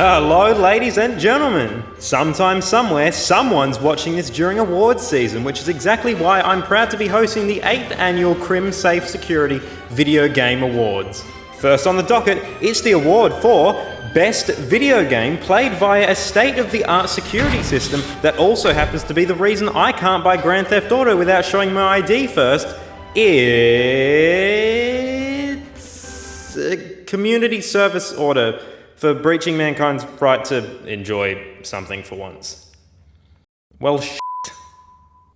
Hello, ladies and gentlemen. Sometime, somewhere, someone's watching this during awards season, which is exactly why I'm proud to be hosting the 8th annual Crim Safe Security Video Game Awards. First on the docket, it's the award for Best Video Game played via a state-of-the-art security system that also happens to be the reason I can't buy Grand Theft Auto without showing my ID first. It's a community service order for breaching mankind's right to enjoy something for once. Well, shit.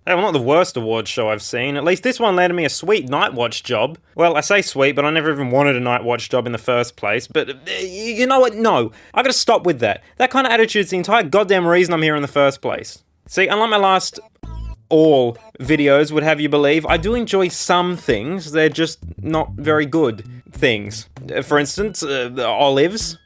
Well, not the worst awards show I've seen. At least this one landed me a sweet Night Watch job. Well, I say sweet, but I never even wanted a Night Watch job in the first place. But you know what? No. I gotta stop with that. That kind of attitude's the entire goddamn reason I'm here in the first place. See, unlike my last all videos would have you believe, I do enjoy some things. They're just not very good things. For instance, olives.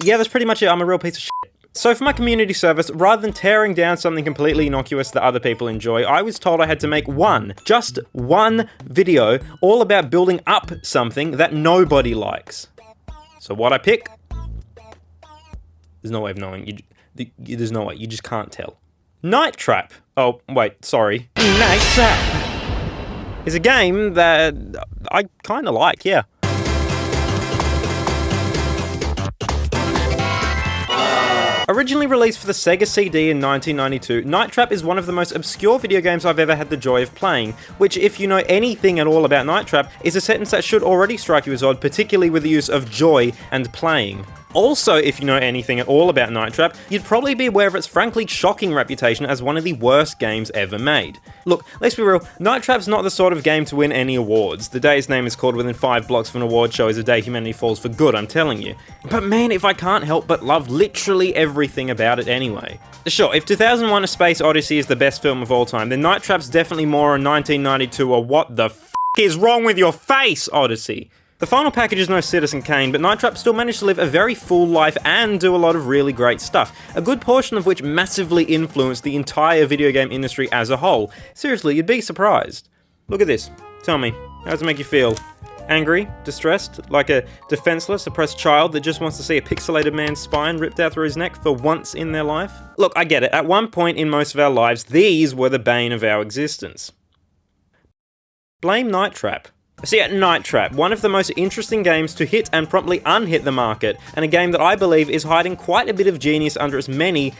Yeah, that's pretty much it. I'm a real piece of shit. So for my community service, rather than tearing down something completely innocuous that other people enjoy, I was told I had to make just one video all about building up something that nobody likes. So what I pick? There's no way of knowing. There's no way. You just can't tell. Night Trap. Oh, wait, sorry. Night Trap is a game that I kind of like, yeah. Originally released for the Sega CD in 1992, Night Trap is one of the most obscure video games I've ever had the joy of playing, which, if you know anything at all about Night Trap, is a sentence that should already strike you as odd, particularly with the use of joy and playing. Also, if you know anything at all about Night Trap, you'd probably be aware of its frankly shocking reputation as one of the worst games ever made. Look, let's be real, Night Trap's not the sort of game to win any awards. The day its name is called within 5 blocks of an award show is the day humanity falls for good, I'm telling you. But man, if I can't help but love literally everything about it anyway. Sure, if 2001 A Space Odyssey is the best film of all time, then Night Trap's definitely more a 1992 or what the f*** is wrong with your face Odyssey. The final package is no Citizen Kane, but Night Trap still managed to live a very full life and do a lot of really great stuff, a good portion of which massively influenced the entire video game industry as a whole. Seriously, you'd be surprised. Look at this. Tell me, how does it make you feel? Angry? Distressed? Like a defenseless, oppressed child that just wants to see a pixelated man's spine ripped out through his neck for once in their life? Look, I get it. At one point in most of our lives, these were the bane of our existence. Blame Night Trap. See, at Night Trap, one of the most interesting games to hit and promptly unhit the market, and a game that I believe is hiding quite a bit of genius under its many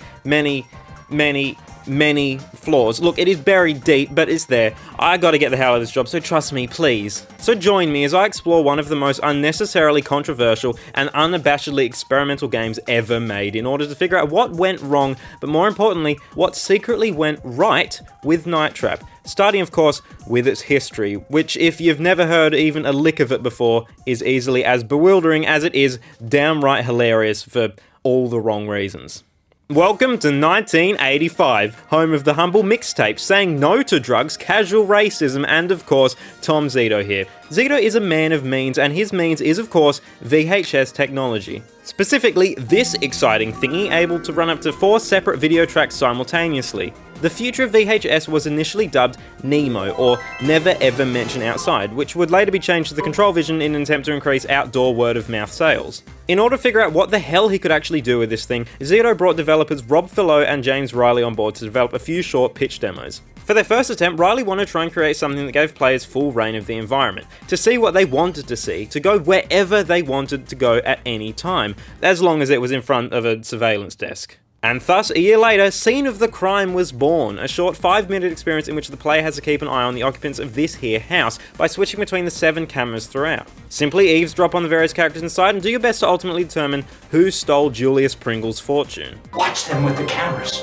flaws. Look, it is buried deep, but it's there. I gotta get the hell out of this job, so trust me, please. So join me as I explore one of the most unnecessarily controversial and unabashedly experimental games ever made in order to figure out what went wrong, but more importantly, what secretly went right with Night Trap. Starting, of course, with its history, which, if you've never heard even a lick of it before, is easily as bewildering as it is downright hilarious for all the wrong reasons. Welcome to 1985, home of the humble mixtape, saying no to drugs, casual racism, and of course, Tom Zito here. Zito is a man of means, and his means is, of course, VHS technology. Specifically, this exciting thingy able to run up to 4 separate video tracks simultaneously. The future of VHS was initially dubbed Nemo, or Never Ever Mention Outside, which would later be changed to the Control Vision in an attempt to increase outdoor word-of-mouth sales. In order to figure out what the hell he could actually do with this thing, Zito brought developers Rob Philo and James Riley on board to develop a few short pitch demos. For their first attempt, Riley wanted to try and create something that gave players full reign of the environment, to see what they wanted to see, to go wherever they wanted to go at any time, as long as it was in front of a surveillance desk. And thus, a year later, Scene of the Crime was born, a short 5-minute experience in which the player has to keep an eye on the occupants of this here house by switching between the 7 cameras throughout. Simply eavesdrop on the various characters inside and do your best to ultimately determine who stole Julius Pringle's fortune. Watch them with the cameras.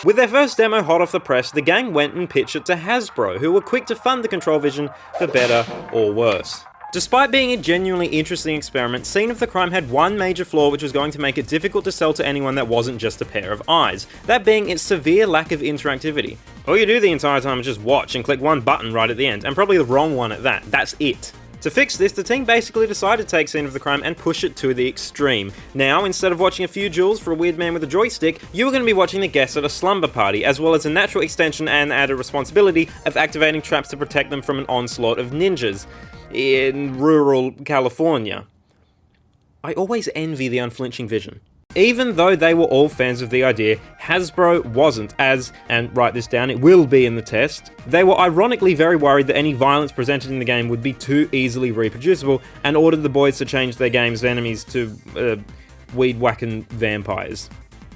With their first demo hot off the press, the gang went and pitched it to Hasbro, who were quick to fund the Control Vision for better or worse. Despite being a genuinely interesting experiment, Scene of the Crime had one major flaw which was going to make it difficult to sell to anyone that wasn't just a pair of eyes, that being its severe lack of interactivity. All you do the entire time is just watch and click one button right at the end, and probably the wrong one at that. That's it. To fix this, the team basically decided to take scene of the crime and push it to the extreme. Now, instead of watching a few duels for a weird man with a joystick, you are going to be watching the guests at a slumber party, as well as a natural extension and added responsibility of activating traps to protect them from an onslaught of ninjas in rural California. I always envy the unflinching vision. Even though they were all fans of the idea, Hasbro wasn't, as, and write this down, it will be in the test, they were ironically very worried that any violence presented in the game would be too easily reproducible, and ordered the boys to change their game's enemies to, weed-whacking vampires.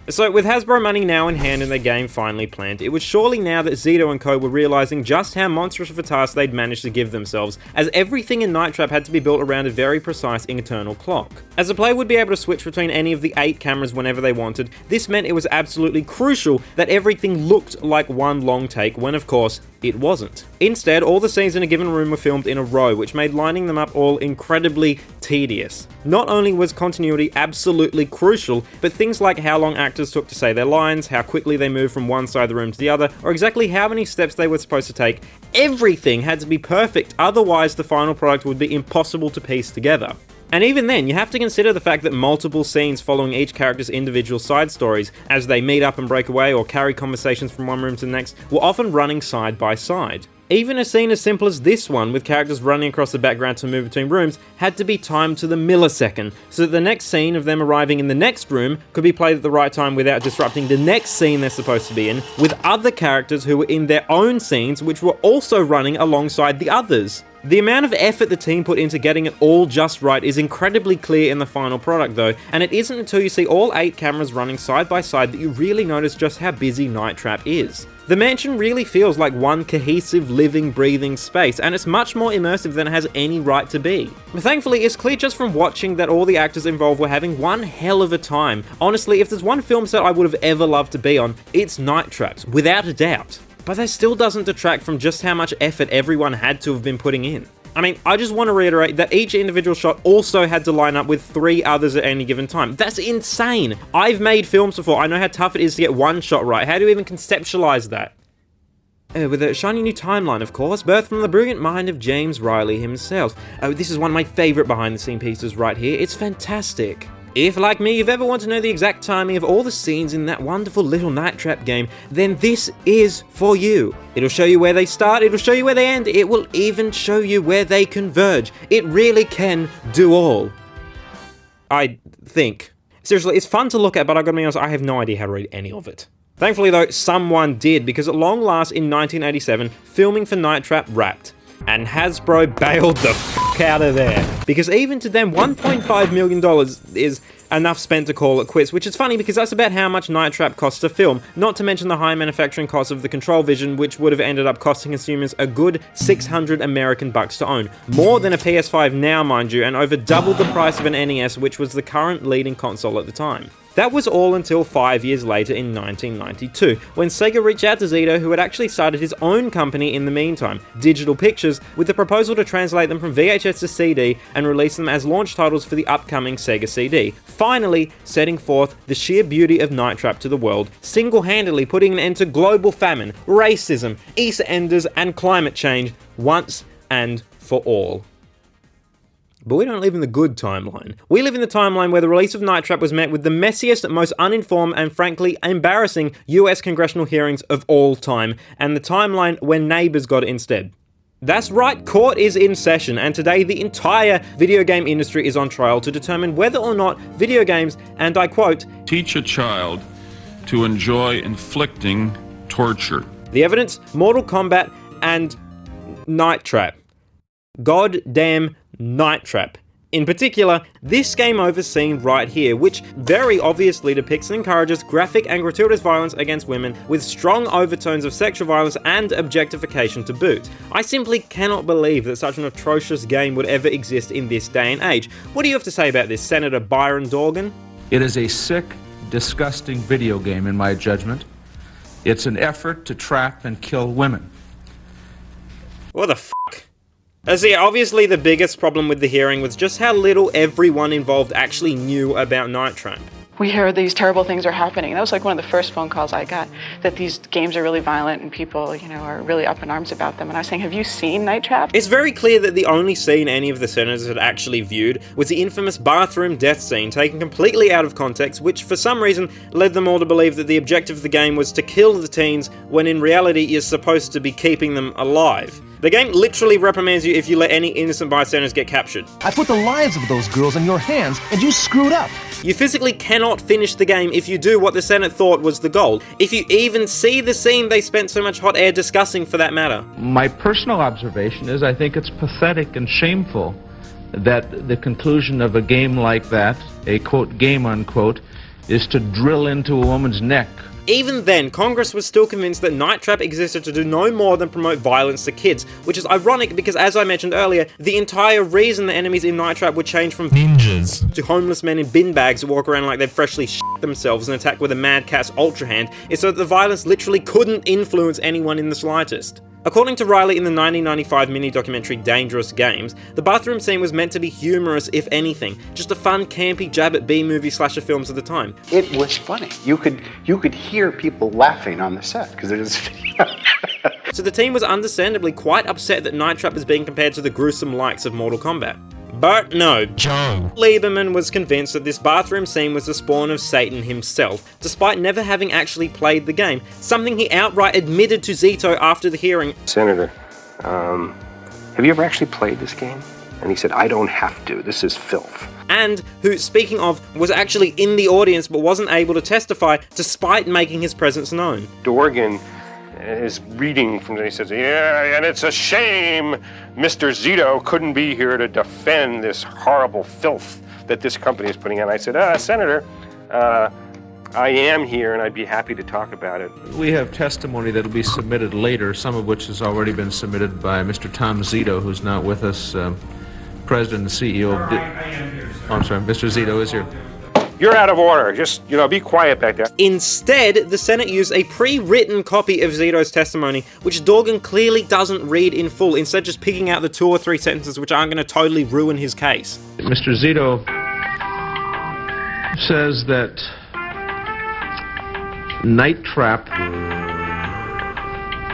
So, with Hasbro money now in hand and their game finally planned, it was surely now that Zito and co were realizing just how monstrous of a task they'd managed to give themselves, as everything in Night Trap had to be built around a very precise internal clock. As the player would be able to switch between any of the 8 cameras whenever they wanted, this meant it was absolutely crucial that everything looked like one long take, when of course, it wasn't. Instead, all the scenes in a given room were filmed in a row, which made lining them up all incredibly tedious. Not only was continuity absolutely crucial, but things like how long actors took to say their lines, how quickly they moved from one side of the room to the other, or exactly how many steps they were supposed to take, everything had to be perfect, otherwise the final product would be impossible to piece together. And even then, you have to consider the fact that multiple scenes following each character's individual side stories, as they meet up and break away or carry conversations from one room to the next, were often running side by side. Even a scene as simple as this one, with characters running across the background to move between rooms, had to be timed to the millisecond, so that the next scene of them arriving in the next room could be played at the right time without disrupting the next scene they're supposed to be in, with other characters who were in their own scenes which were also running alongside the others. The amount of effort the team put into getting it all just right is incredibly clear in the final product though, and it isn't until you see all 8 cameras running side by side that you really notice just how busy Night Trap is. The mansion really feels like one cohesive, living, breathing space, and it's much more immersive than it has any right to be. But thankfully, it's clear just from watching that all the actors involved were having one hell of a time. Honestly, if there's one film set I would have ever loved to be on, it's Night Trap's, without a doubt. But that still doesn't detract from just how much effort everyone had to have been putting in. I mean, I just want to reiterate that each individual shot also had to line up with 3 others at any given time. That's insane! I've made films before, I know how tough it is to get one shot right. How do you even conceptualize that? With a shiny new timeline, of course, birthed from the brilliant mind of James Riley himself. Oh, this is one of my favourite behind-the-scene pieces right here. It's fantastic. If, like me, you've ever wanted to know the exact timing of all the scenes in that wonderful little Night Trap game, then this is for you. It'll show you where they start, it'll show you where they end, it will even show you where they converge. It really can do all. I think. Seriously, it's fun to look at, but I've got to be honest, I have no idea how to read any of it. Thankfully though, someone did, because at long last in 1987, filming for Night Trap wrapped. And Hasbro bailed the f*** out of there. Because even to them, $1.5 million is enough spent to call it quits, which is funny because that's about how much Night Trap costs to film, not to mention the high manufacturing costs of the control vision, which would have ended up costing consumers a good 600 American bucks to own. More than a PS5 now, mind you, and over double the price of an NES, which was the current leading console at the time. That was all until 5 years later in 1992, when Sega reached out to Zito, who had actually started his own company in the meantime, Digital Pictures, with the proposal to translate them from VHS to CD and release them as launch titles for the upcoming Sega CD, finally setting forth the sheer beauty of Night Trap to the world, single-handedly putting an end to global famine, racism, Easter enders, and climate change once and for all. But we don't live in the good timeline. We live in the timeline where the release of Night Trap was met with the messiest, most uninformed, and frankly embarrassing US congressional hearings of all time, and the timeline where Neighbors got it instead. That's right, court is in session, and today the entire video game industry is on trial to determine whether or not video games, and I quote, teach a child to enjoy inflicting torture. The evidence, Mortal Kombat, and Night Trap. Goddamn Night Trap. In particular, this game over scene right here, which very obviously depicts and encourages graphic and gratuitous violence against women with strong overtones of sexual violence and objectification to boot. I simply cannot believe that such an atrocious game would ever exist in this day and age. What do you have to say about this, Senator Byron Dorgan? It is a sick, disgusting video game in my judgment. It's an effort to trap and kill women. What the f***? See, obviously the biggest problem with the hearing was just how little everyone involved actually knew about Night Trap. We hear these terrible things are happening. That was like one of the first phone calls I got, that these games are really violent and people, you know, are really up in arms about them. And I was saying, have you seen Night Trap? It's very clear that the only scene any of the senators had actually viewed was the infamous bathroom death scene, taken completely out of context, which for some reason led them all to believe that the objective of the game was to kill the teens, when in reality you're supposed to be keeping them alive. The game literally reprimands you if you let any innocent bystanders get captured. I put the lives of those girls in your hands, and you screwed up. You physically cannot finish the game if you do what the Senate thought was the goal, if you even see the scene they spent so much hot air discussing for that matter. My personal observation is I think it's pathetic and shameful that the conclusion of a game like that, a quote game unquote, is to drill into a woman's neck. Even then, Congress was still convinced that Night Trap existed to do no more than promote violence to kids, which is ironic because, as I mentioned earlier, the entire reason the enemies in Night Trap would change from ninjas to homeless men in bin bags who walk around like they've freshly shit themselves and attack with a Mad Cat's Ultra Hand is so that the violence literally couldn't influence anyone in the slightest. According to Riley in the 1995 mini-documentary Dangerous Games, the bathroom scene was meant to be humorous if anything, just a fun, campy jab at B-movie slasher films of the time. It was funny. You could hear people laughing on the set because it was. So the team was understandably quite upset that Night Trap was being compared to the gruesome likes of Mortal Kombat. But no, Joe Lieberman was convinced that this bathroom scene was the spawn of Satan himself, despite never having actually played the game, something he outright admitted to Zito after the hearing. Senator, have you ever actually played this game? And he said, I don't have to, this is filth. And who, speaking of, was actually in the audience but wasn't able to testify despite making his presence known. Dorgan is reading from it. He says, yeah, and it's a shame Mr. Zito couldn't be here to defend this horrible filth that this company is putting out. I said, Senator, I am here and I'd be happy to talk about it. We have testimony that will be submitted later, some of which has already been submitted by Mr. Tom Zito, who's not with us, President and CEO of... I'm sorry, Mr. Zito is here. You're out of order. Just, be quiet back there. Instead, the Senate used a pre-written copy of Zito's testimony, which Dorgan clearly doesn't read in full, instead just picking out the 2 or 3 sentences which aren't going to totally ruin his case. Mr. Zito says that Night Trap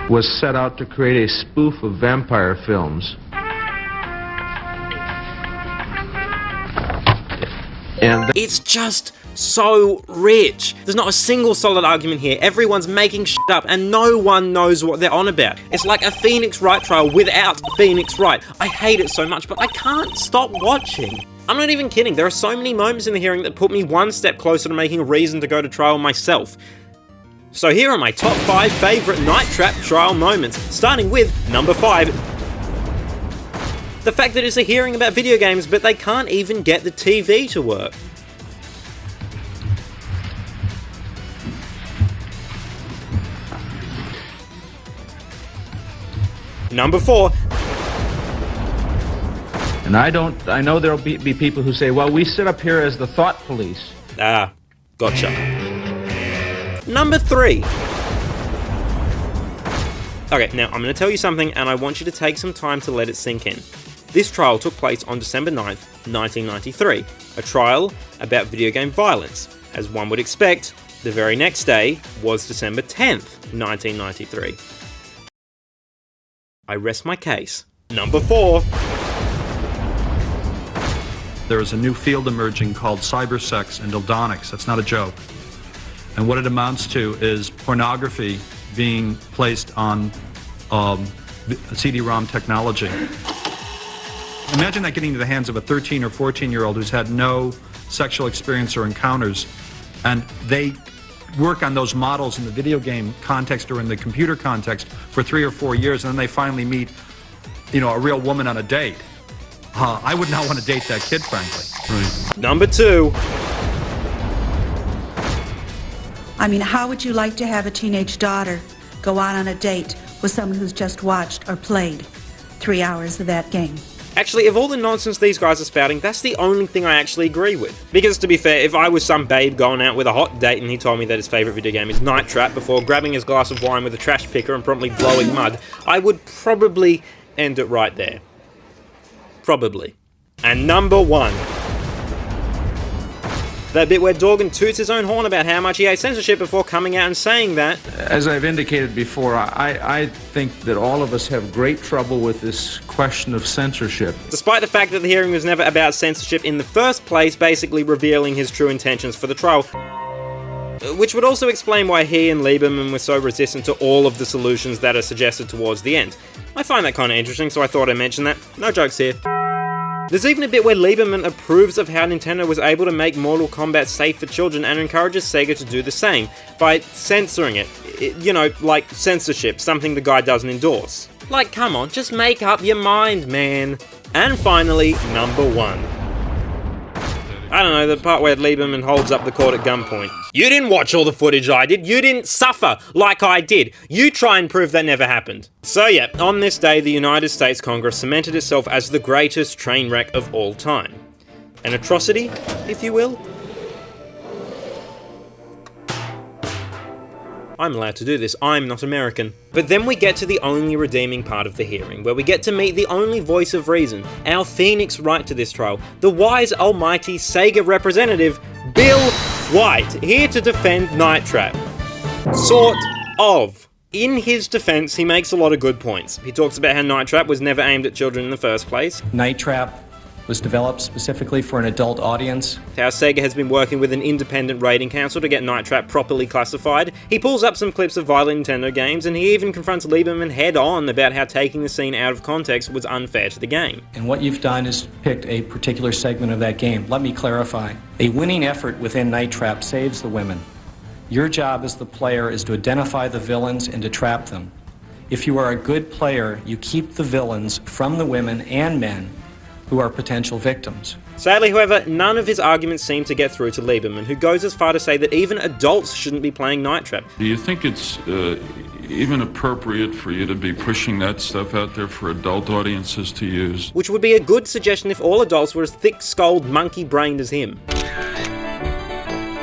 was set out to create a spoof of vampire films. And it's just so rich. There's not a single solid argument here. Everyone's making shit up and no one knows what they're on about. It's like a Phoenix Wright trial without Phoenix Wright. I hate it so much, but I can't stop watching. I'm not even kidding. There are so many moments in the hearing that put me one step closer to making a reason to go to trial myself. So here are my top 5 favourite Night Trap trial moments, starting with number 5. The fact that it's a hearing about video games, but they can't even get the TV to work. Number 4. And I know there'll be people who say, well, we sit up here as the thought police. Ah, gotcha. Number 3. Okay, now I'm going to tell you something and I want you to take some time to let it sink in. This trial took place on December 9th, 1993, a trial about video game violence. As one would expect, the very next day was December 10th, 1993. I rest my case. Number 4. There is a new field emerging called cybersex and dildonics. That's not a joke. And what it amounts to is pornography being placed on CD-ROM technology. Imagine that getting into the hands of a 13 or 14-year-old who's had no sexual experience or encounters, and they work on those models in the video game context or in the computer context for 3 or 4 years, and then they finally meet, a real woman on a date. I would not want to date that kid, frankly. Right. Number 2. I mean, how would you like to have a teenage daughter go out on a date with someone who's just watched or played 3 hours of that game? Actually, of all the nonsense these guys are spouting, that's the only thing I actually agree with. Because to be fair, if I was some babe going out with a hot date and he told me that his favourite video game is Night Trap before grabbing his glass of wine with a trash picker and promptly blowing mud, I would probably end it right there. Probably. And number 1. That bit where Dorgan toots his own horn about how much he hates censorship before coming out and saying that. As I've indicated before, I think that all of us have great trouble with this question of censorship. Despite the fact that the hearing was never about censorship in the first place, basically revealing his true intentions for the trial. Which would also explain why he and Lieberman were so resistant to all of the solutions that are suggested towards the end. I find that kind of interesting, so I thought I'd mention that. No jokes here. There's even a bit where Lieberman approves of how Nintendo was able to make Mortal Kombat safe for children and encourages Sega to do the same, by censoring it. You know, like censorship, something the guy doesn't endorse. Like, come on, just make up your mind, man. And finally, number 1. I don't know, the part where Lieberman holds up the court at gunpoint. You didn't watch all the footage I did, you didn't suffer like I did. You try and prove that never happened. So yeah, on this day, the United States Congress cemented itself as the greatest train wreck of all time. An atrocity, if you will? I'm allowed to do this, I'm not American. But then we get to the only redeeming part of the hearing, where we get to meet the only voice of reason, our Phoenix Wright to this trial, the wise, almighty Sega representative, Bill White, here to defend Night Trap. Sort of. In his defense, he makes a lot of good points. He talks about how Night Trap was never aimed at children in the first place. Night Trap was developed specifically for an adult audience. How Sega has been working with an independent rating council to get Night Trap properly classified. He pulls up some clips of violent Nintendo games, and he even confronts Lieberman head-on about how taking the scene out of context was unfair to the game. And what you've done is picked a particular segment of that game. Let me clarify. A winning effort within Night Trap saves the women. Your job as the player is to identify the villains and to trap them. If you are a good player, you keep the villains from the women and men who are potential victims. Sadly, however, none of his arguments seem to get through to Lieberman, who goes as far to say that even adults shouldn't be playing Night Trap. Do you think it's even appropriate for you to be pushing that stuff out there for adult audiences to use? Which would be a good suggestion if all adults were as thick-skulled, monkey-brained as him.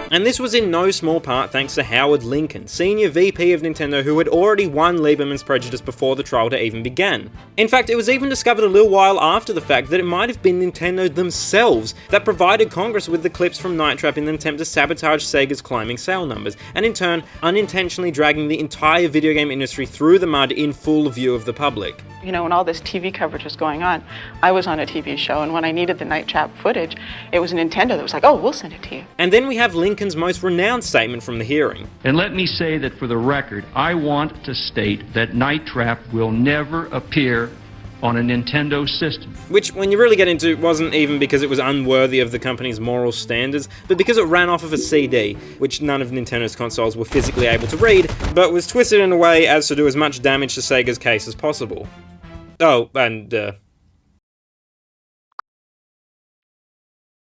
And this was in no small part thanks to Howard Lincoln, senior VP of Nintendo, who had already won Lieberman's prejudice before the trial to even began. In fact, it was even discovered a little while after the fact that it might have been Nintendo themselves that provided Congress with the clips from Night Trap in an attempt to sabotage Sega's climbing sale numbers, and in turn, unintentionally dragging the entire video game industry through the mud in full view of the public. You know, when all this TV coverage was going on, I was on a TV show, and when I needed the Night Trap footage, it was Nintendo that was like, oh, we'll send it to you. And then we have Lincoln's most renowned statement from the hearing. And let me say that for the record, I want to state that Night Trap will never appear on a Nintendo system. Which, when you really get into it, wasn't even because it was unworthy of the company's moral standards, but because it ran off of a CD, which none of Nintendo's consoles were physically able to read, but was twisted in a way as to do as much damage to Sega's case as possible. Oh, and,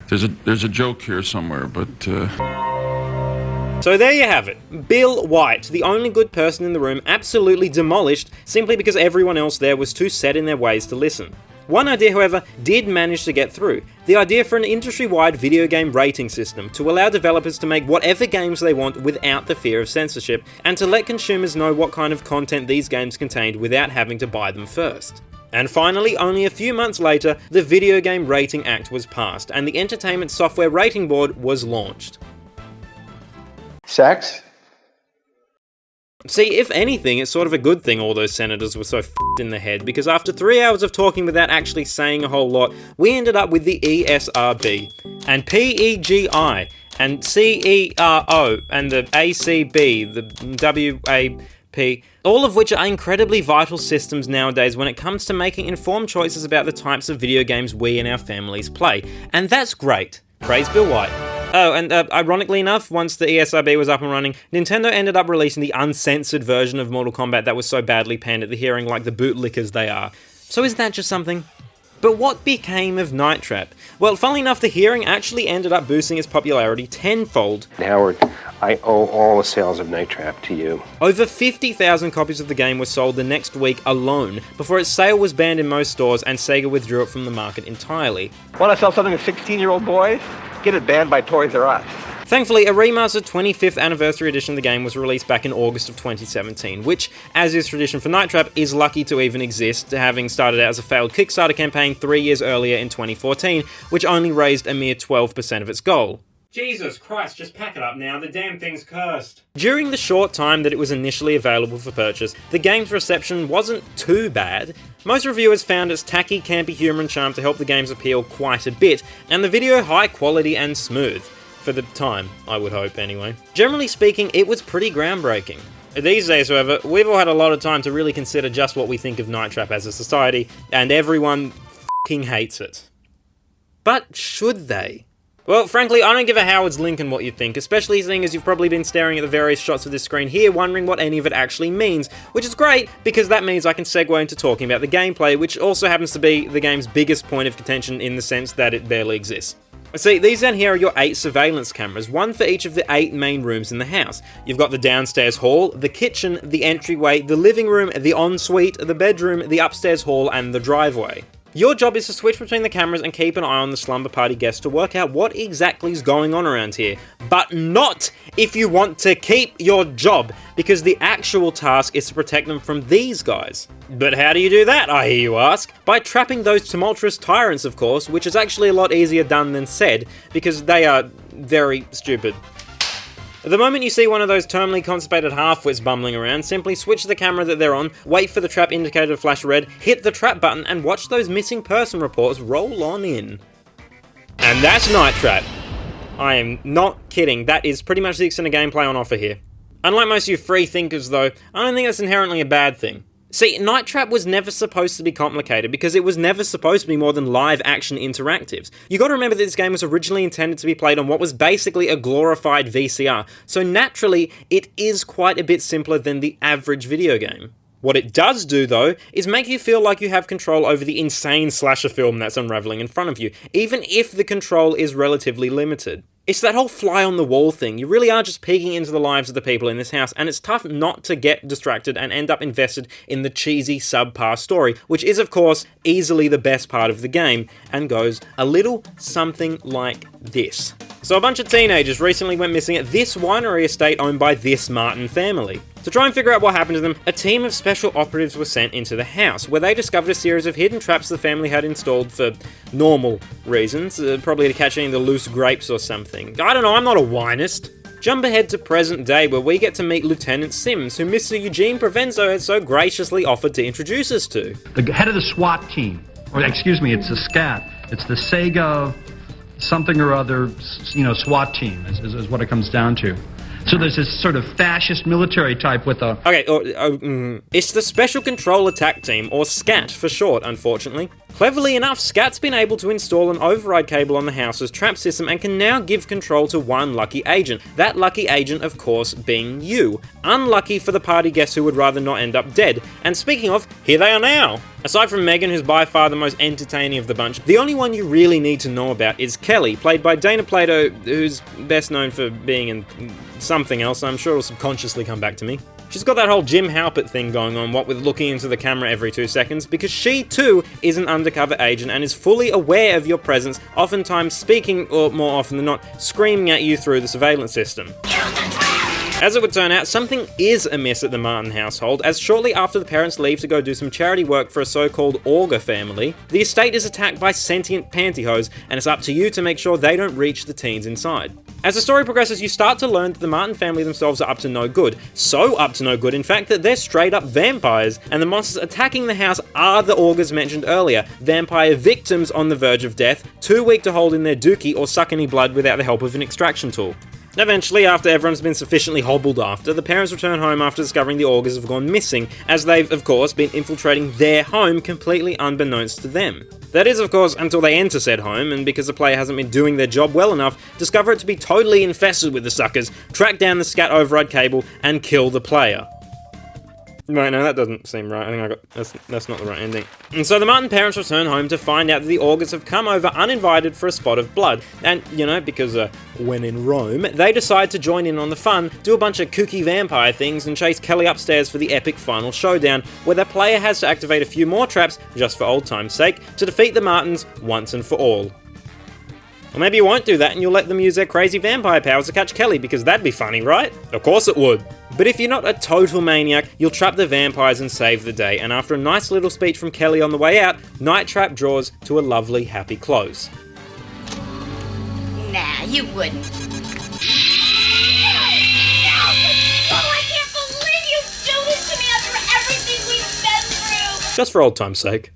There's a joke here somewhere, but So there you have it. Bill White, the only good person in the room, absolutely demolished simply because everyone else there was too set in their ways to listen. One idea, however, did manage to get through. The idea for an industry-wide video game rating system to allow developers to make whatever games they want without the fear of censorship, and to let consumers know what kind of content these games contained without having to buy them first. And finally, only a few months later, the Video Game Rating Act was passed, and the Entertainment Software Rating Board was launched. Sex? See, if anything, it's sort of a good thing all those senators were so f***ed in the head, because after 3 hours of talking without actually saying a whole lot, we ended up with the ESRB, and PEGI, and CERO, and the ACB, the WAP, all of which are incredibly vital systems nowadays when it comes to making informed choices about the types of video games we and our families play. And that's great. Praise Bill White. Oh, and ironically enough, once the ESRB was up and running, Nintendo ended up releasing the uncensored version of Mortal Kombat that was so badly panned at the hearing, like the bootlickers they are. So is that just something? But what became of Night Trap? Well, funnily enough, the hearing actually ended up boosting its popularity tenfold. Howard, I owe all the sales of Night Trap to you. Over 50,000 copies of the game were sold the next week alone, before its sale was banned in most stores and Sega withdrew it from the market entirely. Want to sell something to 16-year-old boys? Get it banned by Toys R Us. Thankfully, a remastered 25th anniversary edition of the game was released back in August of 2017, which, as is tradition for Night Trap, is lucky to even exist, having started out as a failed Kickstarter campaign 3 years earlier in 2014, which only raised a mere 12% of its goal. Jesus Christ, just pack it up now, the damn thing's cursed. During the short time that it was initially available for purchase, the game's reception wasn't too bad. Most reviewers found its tacky, campy humour and charm to help the game's appeal quite a bit, and the video high quality and smooth. For the time, I would hope anyway. Generally speaking, it was pretty groundbreaking. These days, however, we've all had a lot of time to really consider just what we think of Night Trap as a society, and everyone f***ing hates it. But should they? Well, frankly, I don't give a Howard's Lincoln what you think, especially seeing as you've probably been staring at the various shots of this screen here, wondering what any of it actually means, which is great, because that means I can segue into talking about the gameplay, which also happens to be the game's biggest point of contention in the sense that it barely exists. See, these down here are your 8 surveillance cameras, one for each of the 8 main rooms in the house. You've got the downstairs hall, the kitchen, the entryway, the living room, the ensuite, the bedroom, the upstairs hall, and the driveway. Your job is to switch between the cameras and keep an eye on the slumber party guests to work out what exactly is going on around here. But not if you want to keep your job, because the actual task is to protect them from these guys. But how do you do that, I hear you ask? By trapping those tumultuous tyrants, of course, which is actually a lot easier done than said, because they are very stupid. The moment you see one of those terminally constipated half-wits bumbling around, simply switch the camera that they're on, wait for the trap indicator to flash red, hit the trap button, and watch those missing person reports roll on in. And that's Night Trap. I am not kidding, that is pretty much the extent of gameplay on offer here. Unlike most of you free thinkers though, I don't think that's inherently a bad thing. See, Night Trap was never supposed to be complicated because it was never supposed to be more than live action interactives. You gotta remember that this game was originally intended to be played on what was basically a glorified VCR, so naturally it is quite a bit simpler than the average video game. What it does do though, is make you feel like you have control over the insane slasher film that's unraveling in front of you, even if the control is relatively limited. It's that whole fly on the wall thing. You really are just peeking into the lives of the people in this house, and it's tough not to get distracted and end up invested in the cheesy subpar story, which is of course easily the best part of the game, and goes a little something like this. So a bunch of teenagers recently went missing at this winery estate owned by this Martin family. To try and figure out what happened to them, a team of special operatives were sent into the house, where they discovered a series of hidden traps the family had installed for normal reasons, probably to catch any of the loose grapes or something. I don't know, I'm not a winist. Jump ahead to present day, where we get to meet Lieutenant Sims, who Mr. Eugene Provenzo had so graciously offered to introduce us to. The head of the SWAT team, or excuse me, it's the SCAT, it's the Sega something or other, SWAT team is what it comes down to. So there's this sort of fascist military type with a... Okay, it's the Special Control Attack Team, or SCAT for short, unfortunately. Cleverly enough, SCAT's been able to install an override cable on the house's trap system and can now give control to one lucky agent. That lucky agent, of course, being you. Unlucky for the party guests who would rather not end up dead. And speaking of, here they are now! Aside from Megan, who's by far the most entertaining of the bunch, the only one you really need to know about is Kelly, played by Dana Plato, who's best known for being in something else. I'm sure it'll subconsciously come back to me. She's got that whole Jim Halpert thing going on, what with looking into the camera every 2 seconds, because she too is an undercover agent and is fully aware of your presence, oftentimes speaking, or more often than not, screaming at you through the surveillance system. As it would turn out, something is amiss at the Martin household, as shortly after the parents leave to go do some charity work for a so-called Auger family, the estate is attacked by sentient pantyhose, and it's up to you to make sure they don't reach the teens inside. As the story progresses, you start to learn that the Martin family themselves are up to no good. So up to no good, in fact, that they're straight up vampires, and the monsters attacking the house are the Augers mentioned earlier, vampire victims on the verge of death, too weak to hold in their dookie or suck any blood without the help of an extraction tool. Eventually, after everyone's been sufficiently hobbled after, the parents return home after discovering the Augers have gone missing, as they've, of course, been infiltrating their home completely unbeknownst to them. That is, of course, until they enter said home, and because the player hasn't been doing their job well enough, discover it to be totally infested with the suckers, track down the SCAT override cable, and kill the player. Right, no, that doesn't seem right. I think that's not the right ending. And so the Martin parents return home to find out that the Augers have come over uninvited for a spot of blood. And, because when in Rome, they decide to join in on the fun, do a bunch of kooky vampire things, and chase Kelly upstairs for the epic final showdown, where their player has to activate a few more traps, just for old time's sake, to defeat the Martins once and for all. Or maybe you won't do that and you'll let them use their crazy vampire powers to catch Kelly, because that'd be funny, right? Of course it would. But if you're not a total maniac, you'll trap the vampires and save the day, and after a nice little speech from Kelly on the way out, Night Trap draws to a lovely, happy close. Nah, you wouldn't. Just for old time's sake.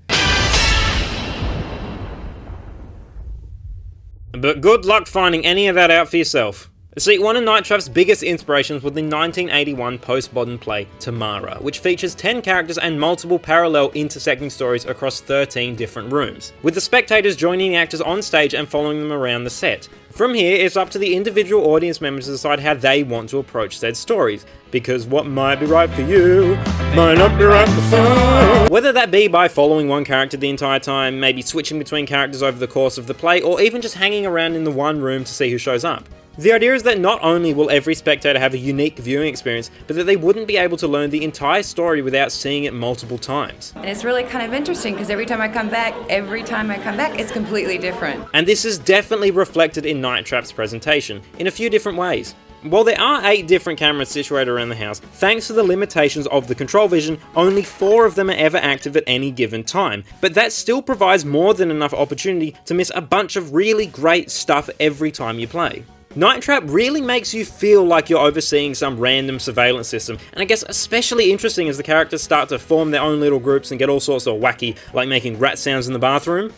But good luck finding any of that out for yourself. See, one of Night Trap's biggest inspirations was the 1981 post-modern play Tamara, which features 10 characters and multiple parallel intersecting stories across 13 different rooms, with the spectators joining the actors on stage and following them around the set. From here, it's up to the individual audience members to decide how they want to approach said stories, because what might be right for you might not be right for some. Whether that be by following one character the entire time, maybe switching between characters over the course of the play, or even just hanging around in the one room to see who shows up. The idea is that not only will every spectator have a unique viewing experience, but that they wouldn't be able to learn the entire story without seeing it multiple times. And it's really kind of interesting because every time I come back, it's completely different. And this is definitely reflected in Night Trap's presentation, in a few different ways. While there are 8 different cameras situated around the house, thanks to the limitations of the control vision, only 4 of them are ever active at any given time. But that still provides more than enough opportunity to miss a bunch of really great stuff every time you play. Night Trap really makes you feel like you're overseeing some random surveillance system, and I guess especially interesting as the characters start to form their own little groups and get all sorts of wacky, like making rat sounds in the bathroom,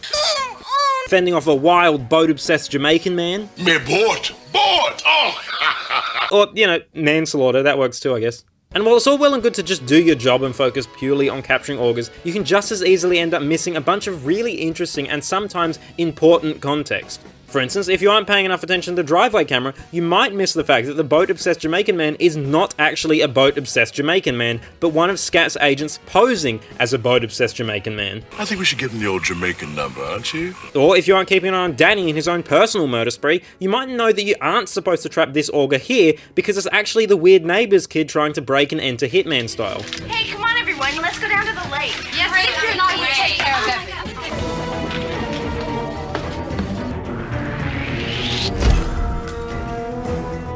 fending off a wild boat-obsessed Jamaican man. Me boat! Oh! Or, you know, manslaughter, that works too, I guess. And while it's all well and good to just do your job and focus purely on capturing augers, you can just as easily end up missing a bunch of really interesting and sometimes important context. For instance, if you aren't paying enough attention to the driveway camera, you might miss the fact that the boat-obsessed Jamaican man is not actually a boat-obsessed Jamaican man, but one of SCAT's agents posing as a boat-obsessed Jamaican man. I think we should give him the old Jamaican number, aren't you? Or if you aren't keeping an eye on Danny in his own personal murder spree, you might know that you aren't supposed to trap this auger here because it's actually the weird neighbor's kid trying to break and enter Hitman style. Hey, come on everyone, let's go down to the lake. Yes, Ray, if you're not, you take care of it.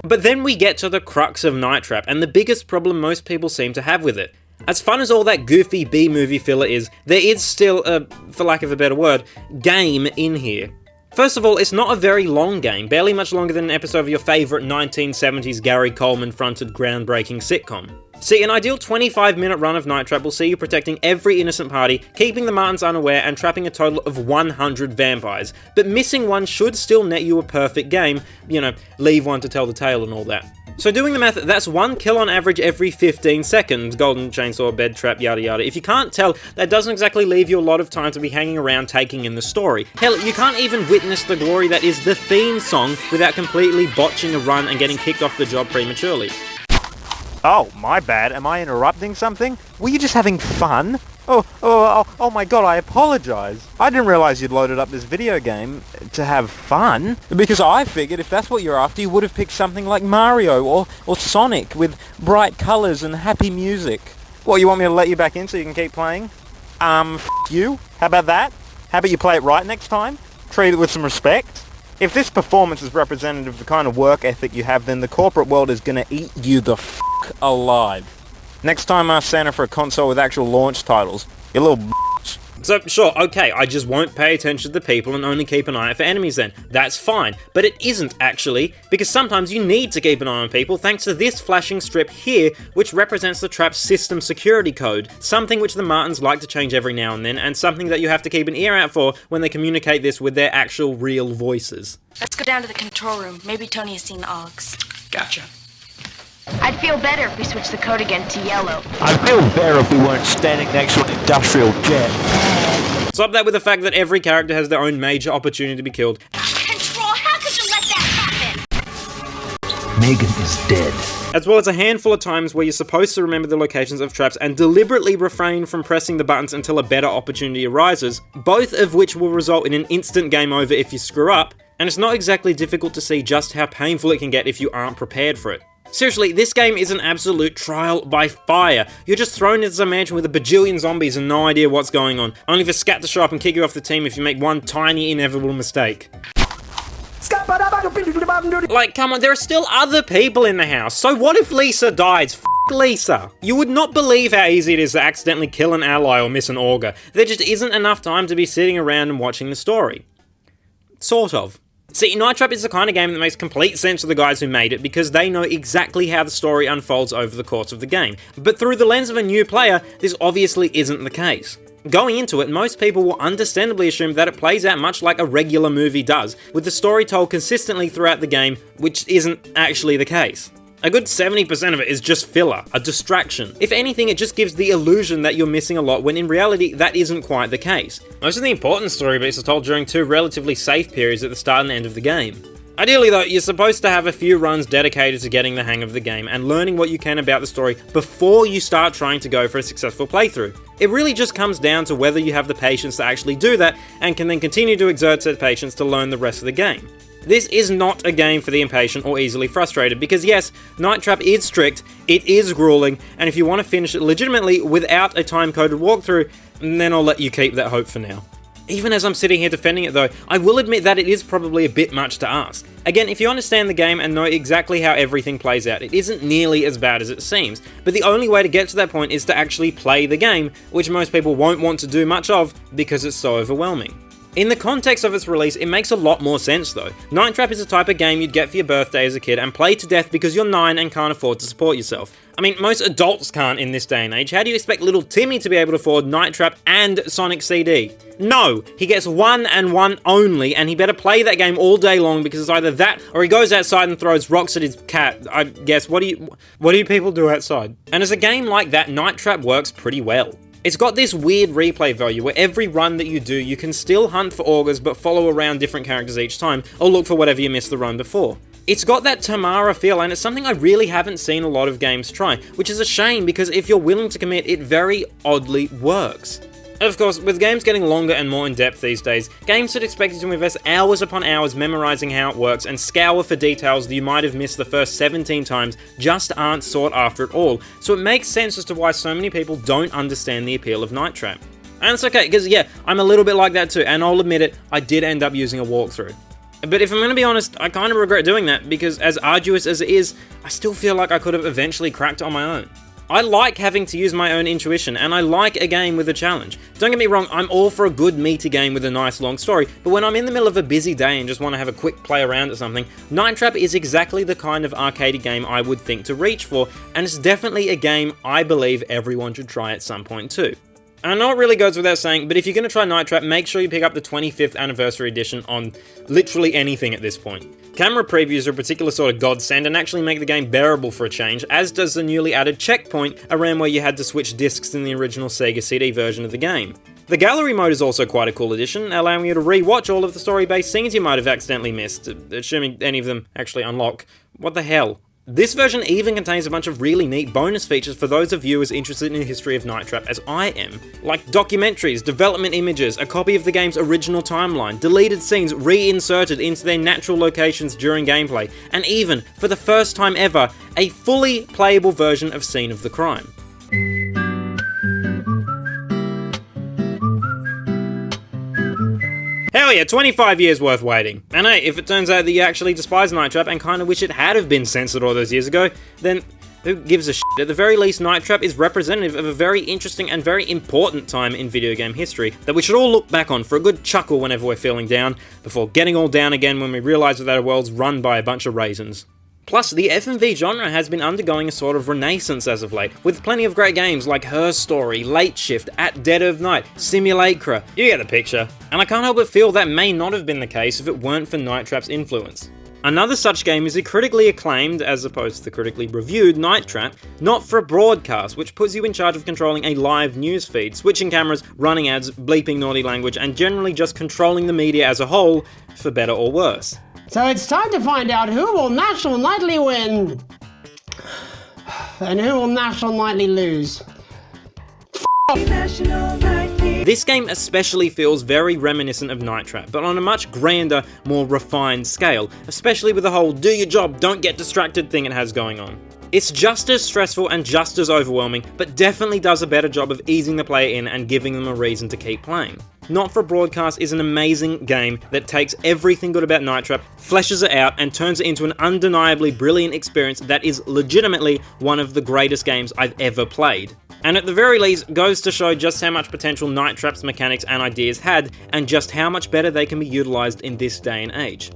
But then we get to the crux of Night Trap, and the biggest problem most people seem to have with it. As fun as all that goofy B-movie filler is, there is still a, for lack of a better word, game in here. First of all, it's not a very long game, barely much longer than an episode of your favourite 1970s Gary Coleman-fronted groundbreaking sitcom. See, an ideal 25-minute run of Night Trap will see you protecting every innocent party, keeping the Martins unaware, and trapping a total of 100 vampires. But missing one should still net you a perfect game, you know, leave one to tell the tale and all that. So doing the math, that's 1 kill on average every 15 seconds, golden chainsaw, bed trap, yada yada. If you can't tell, that doesn't exactly leave you a lot of time to be hanging around taking in the story. Hell, you can't even witness the glory that is the theme song without completely botching a run and getting kicked off the job prematurely. Oh, my bad. Am I interrupting something? Were you just having fun? Oh my god, I apologise. I didn't realise you'd loaded up this video game to have fun. Because I figured if that's what you're after, you would have picked something like Mario or Sonic with bright colours and happy music. What, you want me to let you back in so you can keep playing? F you? How about that? How about you play it right next time? Treat it with some respect? If this performance is representative of the kind of work ethic you have, then the corporate world is gonna eat you the f*** alive. Next time ask Santa for a console with actual launch titles, you little bitch. So, sure, okay, I just won't pay attention to the people and only keep an eye out for enemies then. That's fine. But it isn't, actually, because sometimes you need to keep an eye on people thanks to this flashing strip here, which represents the trap's system security code, something which the Martins like to change every now and then, and something that you have to keep an ear out for when they communicate this with their actual real voices. Let's go down to the control room. Maybe Tony has seen the Augs. Gotcha. I'd feel better if we switched the code again to yellow. I'd feel better if we weren't standing next to an industrial jet. Swap that with the fact that every character has their own major opportunity to be killed. Control, how could you let that happen? Megan is dead. As well as a handful of times where you're supposed to remember the locations of traps and deliberately refrain from pressing the buttons until a better opportunity arises, both of which will result in an instant game over if you screw up, and it's not exactly difficult to see just how painful it can get if you aren't prepared for it. Seriously, this game is an absolute trial by fire. You're just thrown into a mansion with a bajillion zombies and no idea what's going on, only for SCAT to show up and kick you off the team if you make one tiny inevitable mistake. Like, come on, there are still other people in the house, so what if Lisa dies? F Lisa. You would not believe how easy it is to accidentally kill an ally or miss an auger. There just isn't enough time to be sitting around and watching the story. Sort of. See, Night Trap is the kind of game that makes complete sense to the guys who made it because they know exactly how the story unfolds over the course of the game. But through the lens of a new player, this obviously isn't the case. Going into it, most people will understandably assume that it plays out much like a regular movie does, with the story told consistently throughout the game, which isn't actually the case. A good 70% of it is just filler, a distraction. If anything, it just gives the illusion that you're missing a lot when in reality that isn't quite the case. Most of the important story beats are told during two relatively safe periods at the start and end of the game. Ideally though, you're supposed to have a few runs dedicated to getting the hang of the game and learning what you can about the story before you start trying to go for a successful playthrough. It really just comes down to whether you have the patience to actually do that and can then continue to exert said patience to learn the rest of the game. This is not a game for the impatient or easily frustrated because yes, Night Trap is strict, it is grueling, and if you want to finish it legitimately without a time-coded walkthrough, then I'll let you keep that hope for now. Even as I'm sitting here defending it though, I will admit that it is probably a bit much to ask. Again, if you understand the game and know exactly how everything plays out, it isn't nearly as bad as it seems, but the only way to get to that point is to actually play the game, which most people won't want to do much of because it's so overwhelming. In the context of its release, it makes a lot more sense though. Night Trap is the type of game you'd get for your birthday as a kid and play to death because you're 9 and can't afford to support yourself. I mean, most adults can't in this day and age. How do you expect little Timmy to be able to afford Night Trap and Sonic CD? No, he gets one and one only, and he better play that game all day long because it's either that or he goes outside and throws rocks at his cat. I guess, what do you people do outside? And as a game like that, Night Trap works pretty well. It's got this weird replay value where every run that you do, you can still hunt for augers but follow around different characters each time, or look for whatever you missed the run before. It's got that Tamara feel, and it's something I really haven't seen a lot of games try, which is a shame because if you're willing to commit, it very oddly works. Of course, with games getting longer and more in-depth these days, games that expect you to invest hours upon hours memorizing how it works and scour for details that you might have missed the first 17 times just aren't sought after at all, so it makes sense as to why so many people don't understand the appeal of Night Trap. And it's okay, because yeah, I'm a little bit like that too, and I'll admit it, I did end up using a walkthrough. But if I'm going to be honest, I kind of regret doing that, because as arduous as it is, I still feel like I could have eventually cracked it on my own. I like having to use my own intuition, and I like a game with a challenge. Don't get me wrong, I'm all for a good meaty game with a nice long story, but when I'm in the middle of a busy day and just want to have a quick play around at something, Night Trap is exactly the kind of arcade game I would think to reach for, and it's definitely a game I believe everyone should try at some point too. I know it really goes without saying, but if you're going to try Night Trap, make sure you pick up the 25th anniversary edition on literally anything at this point. Camera previews are a particular sort of godsend and actually make the game bearable for a change, as does the newly added checkpoint around where you had to switch discs in the original Sega CD version of the game. The gallery mode is also quite a cool addition, allowing you to re-watch all of the story-based scenes you might have accidentally missed, assuming any of them actually unlock. What the hell? This version even contains a bunch of really neat bonus features for those of you as interested in the history of Night Trap as I am, like documentaries, development images, a copy of the game's original timeline, deleted scenes reinserted into their natural locations during gameplay, and even, for the first time ever, a fully playable version of Scene of the Crime. Hell yeah, 25 years worth waiting. And hey, if it turns out that you actually despise Night Trap and kinda wish it had have been censored all those years ago, then who gives a shit? At the very least, Night Trap is representative of a very interesting and very important time in video game history that we should all look back on for a good chuckle whenever we're feeling down, before getting all down again when we realise that our world's run by a bunch of raisins. Plus, the F&V genre has been undergoing a sort of renaissance as of late, with plenty of great games like Her Story, Late Shift, At Dead of Night, Simulacra, you get the picture. And I can't help but feel that may not have been the case if it weren't for Night Trap's influence. Another such game is the critically acclaimed, as opposed to the critically reviewed, Night Trap, Not for Broadcast, which puts you in charge of controlling a live news feed, switching cameras, running ads, bleeping naughty language, and generally just controlling the media as a whole, for better or worse. So it's time to find out who will National Nightly win, and who will National Nightly lose. This game especially feels very reminiscent of Night Trap, but on a much grander, more refined scale, especially with the whole do your job, don't get distracted thing it has going on. It's just as stressful and just as overwhelming, but definitely does a better job of easing the player in and giving them a reason to keep playing. Not for Broadcast is an amazing game that takes everything good about Night Trap, fleshes it out, and turns it into an undeniably brilliant experience that is legitimately one of the greatest games I've ever played. And at the very least, goes to show just how much potential Night Trap's mechanics and ideas had, and just how much better they can be utilised in this day and age.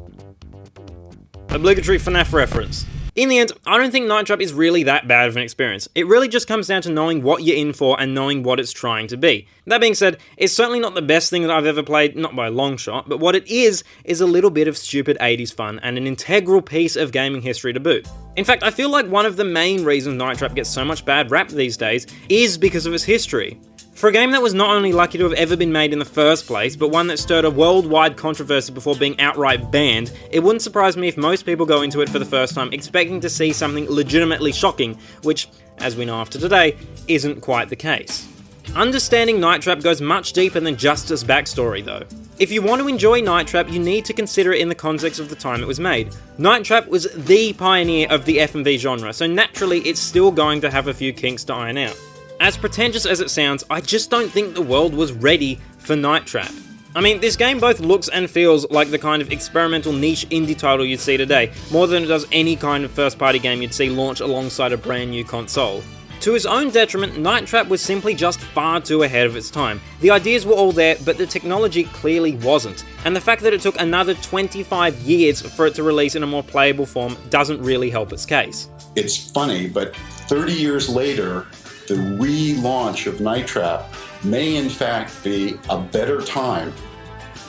Obligatory FNAF reference. In the end, I don't think Night Trap is really that bad of an experience. It really just comes down to knowing what you're in for and knowing what it's trying to be. That being said, it's certainly not the best thing that I've ever played, not by a long shot, but what it is a little bit of stupid 80s fun and an integral piece of gaming history to boot. In fact, I feel like one of the main reasons Night Trap gets so much bad rap these days is because of its history. For a game that was not only lucky to have ever been made in the first place, but one that stirred a worldwide controversy before being outright banned, it wouldn't surprise me if most people go into it for the first time expecting to see something legitimately shocking, which, as we know after today, isn't quite the case. Understanding Night Trap goes much deeper than just its backstory though. If you want to enjoy Night Trap, you need to consider it in the context of the time it was made. Night Trap was the pioneer of the F&V genre, so naturally it's still going to have a few kinks to iron out. As pretentious as it sounds, I just don't think the world was ready for Night Trap. I mean, this game both looks and feels like the kind of experimental niche indie title you'd see today, more than it does any kind of first-party game you'd see launch alongside a brand new console. To its own detriment, Night Trap was simply just far too ahead of its time. The ideas were all there, but the technology clearly wasn't, and the fact that it took another 25 years for it to release in a more playable form doesn't really help its case. It's funny, but 30 years later, the relaunch of Night Trap may in fact be a better time,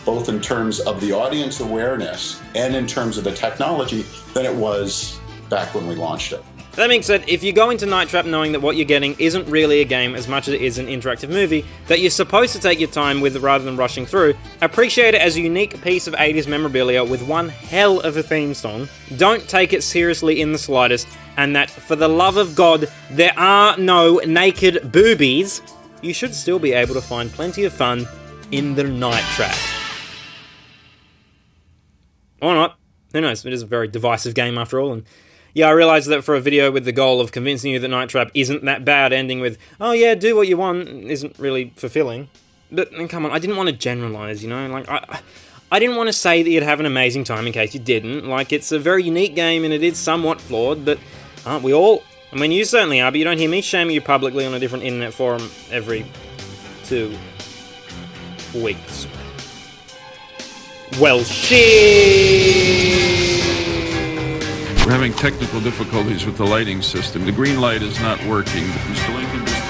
both in terms of the audience awareness and in terms of the technology, than it was back when we launched it. That being said, if you go into Night Trap knowing that what you're getting isn't really a game as much as it is an interactive movie that you're supposed to take your time with rather than rushing through, appreciate it as a unique piece of 80s memorabilia with one hell of a theme song, don't take it seriously in the slightest, and that, for the love of God, there are no naked boobies, you should still be able to find plenty of fun in the Night Trap. Or not. Who knows? It is a very divisive game after all, and yeah, I realise that for a video with the goal of convincing you that Night Trap isn't that bad, ending with, oh yeah, do what you want, isn't really fulfilling. But, come on, I didn't want to generalise, you know? Like, I didn't want to say that you'd have an amazing time in case you didn't. Like, it's a very unique game and it is somewhat flawed, but aren't we all? I mean, you certainly are, but you don't hear me shaming you publicly on a different internet forum every 2 weeks. Well, shit! We're having technical difficulties with the lighting system. The green light is not working. Mr. Lincoln, just